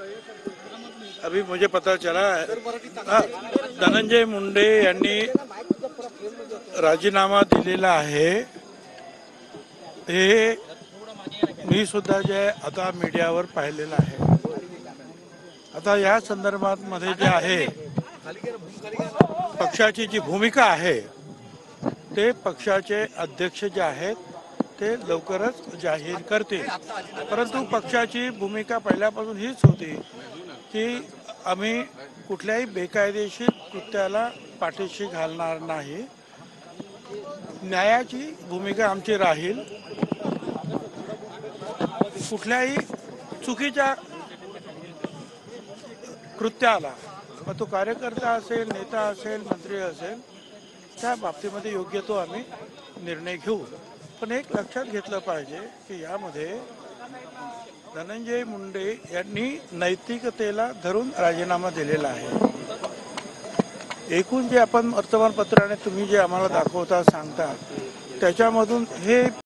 अभी मुझे पता चला धनंजय मुंडे यांनी राजीनामा दिलेला आहे। हे मी सुद्धा जे आता मीडियावर पाहिलेलं आहे। आता या संदर्भात मध्ये जे आहे पक्षाची जी भूमिका आहे ते पक्षाचे अध्यक्ष जे आहेत ते लवकरच जाहीर करतील। परंतु पक्षाची भूमिका पहिल्यापासून हीच होती की आम्ही कुठल्याही बेकायदेशीर कृत्याला पाठीशी घालणार नाही। न्यायाची भूमिका आमची राहील। कुठल्याही चुकीच्या कृत्याला मग तो कार्यकर्ता असेल, नेता असेल, मंत्री असेल, त्या बाबतीमध्ये योग्य तो आम्ही निर्णय घेऊ। पण एक लक्षात घेतलं पाहिजे की यामध्ये धनंजय मुंडे यांनी नैतिकतेला धरून राजीनामा दिलेला आहे। एकूण जे आपण वर्तमानपत्राने तुम्ही जे आम्हाला दाखवता सांगता त्याच्यामधून हे